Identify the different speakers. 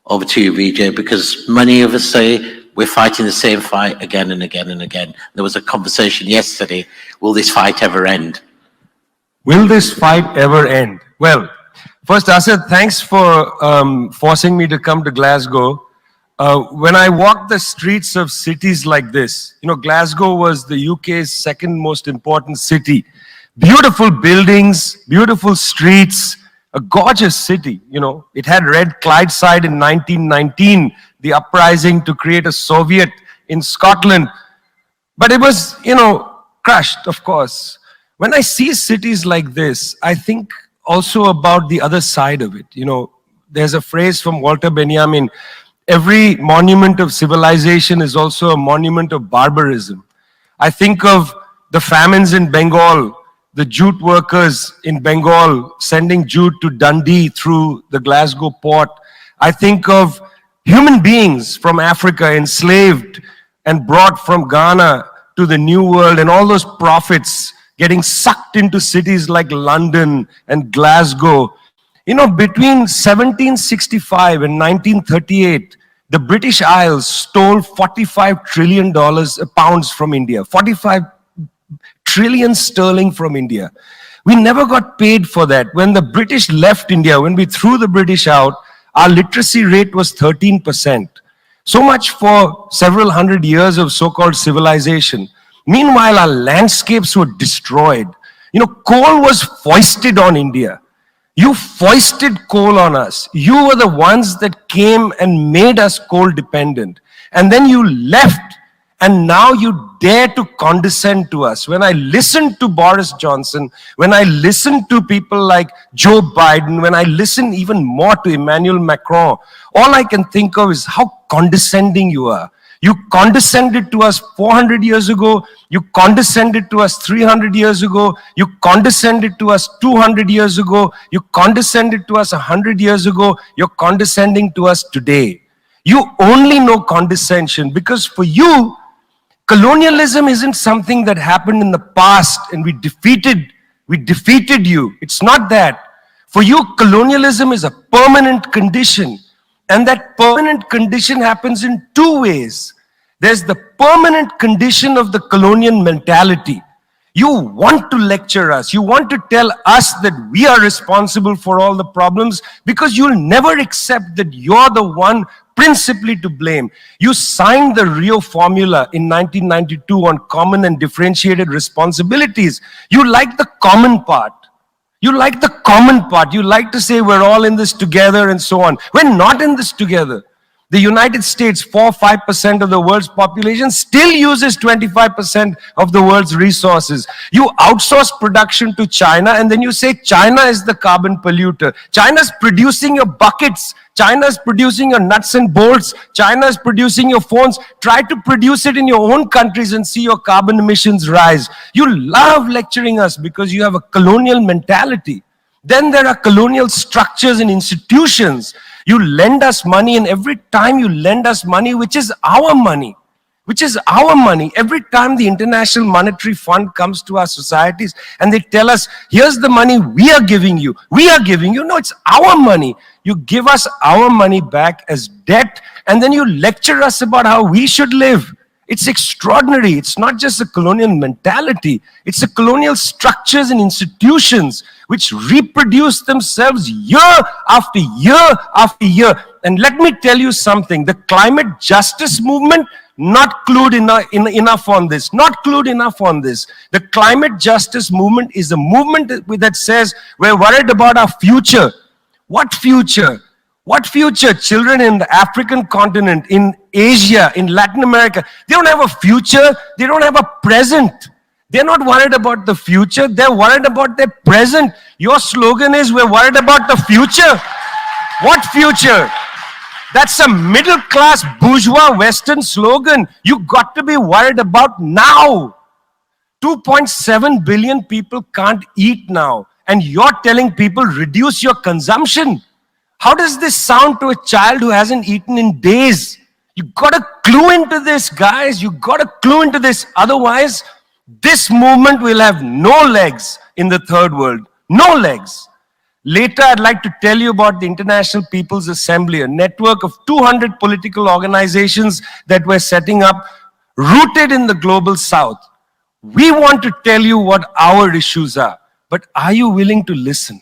Speaker 1: Over to you, Vijay, because many of us say we're fighting the same fight again and again and again. There was a conversation yesterday, will this fight ever end?
Speaker 2: Will this fight ever end? Well, first, Asad, thanks for forcing me to come to Glasgow. When I walk the streets of cities like this, you know, Glasgow was the UK's second most important city. Beautiful buildings, beautiful streets, a gorgeous city, you know. It had Red Clydeside in 1919, the uprising to create a Soviet in Scotland. But it was, you know, crushed, of course. When I see cities like this, I think also about the other side of it. You know, there's a phrase from Walter Benjamin, every monument of civilization is also a monument of barbarism. I think of the famines in Bengal, the jute workers in Bengal sending jute to Dundee through the Glasgow port. I think of human beings from Africa enslaved and brought from Ghana to the New World, and all those prophets getting sucked into cities like London and Glasgow. You know, between 1765 and 1938, the British Isles stole $45 trillion pounds from India, 45 trillion sterling from India. We never got paid for that. When the British left India, when we threw the British out, our literacy rate was 13%. So much for several hundred years of so-called civilization. Meanwhile, our landscapes were destroyed. You know, coal was foisted on India. You foisted coal on us. You were the ones that came and made us coal dependent. And then you left, and now you dare to condescend to us. When I listen to Boris Johnson, when I listen to people like Joe Biden, when I listen even more to Emmanuel Macron, all I can think of is how condescending you are. You condescended to us 400 years ago. You condescended to us 300 years ago. You condescended to us 200 years ago. You condescended to us 100 years ago. You're condescending to us today. You only know condescension because for you, colonialism isn't something that happened in the past and we defeated you. It's not that. For you, colonialism is a permanent condition. And that permanent condition happens in two ways. There's the permanent condition of the colonial mentality. You want to lecture us. You want to tell us that we are responsible for all the problems because you'll never accept that you're the one principally to blame. You signed the Rio Formula in 1992 on common and differentiated responsibilities. You like the common part. You like the common part. You like to say we're all in this together and so on. We're not in this together. The United States, 4-5% of the world's population, still uses 25% of the world's resources. You outsource production to China and then you say China is the carbon polluter. China's producing your buckets. China's producing your nuts and bolts. China's producing your phones. Try to produce it in your own countries and see your carbon emissions rise. You love lecturing us because you have a colonial mentality. Then there are colonial structures and institutions. You lend us money, and every time you lend us money, which is our money, every time the International Monetary Fund comes to our societies and they tell us, here's the money we are giving you. No, it's our money. You give us our money back as debt, and then you lecture us about how we should live. It's extraordinary. It's not just a colonial mentality. It's the colonial structures and institutions which reproduce themselves year after year after year. And let me tell you something. The climate justice movement, not clued enough on this. Not clued enough on this. The climate justice movement is a movement that says we're worried about our future. What future? What future? Children in the African continent, in Asia, in Latin America, they don't have a future, they don't have a present. They're not worried about the future, they're worried about their present. Your slogan is, we're worried about the future. What future? That's a middle-class bourgeois Western slogan. You got to be worried about now. 2.7 billion people can't eat now, and you're telling people reduce your consumption. How does this sound to a child who hasn't eaten in days? You got to clue into this, guys. You got to clue into this. Otherwise, this movement will have no legs in the third world. No legs. Later, I'd like to tell you about the International People's Assembly, a network of 200 political organizations that we're setting up, rooted in the global south. We want to tell you what our issues are, but are you willing to listen?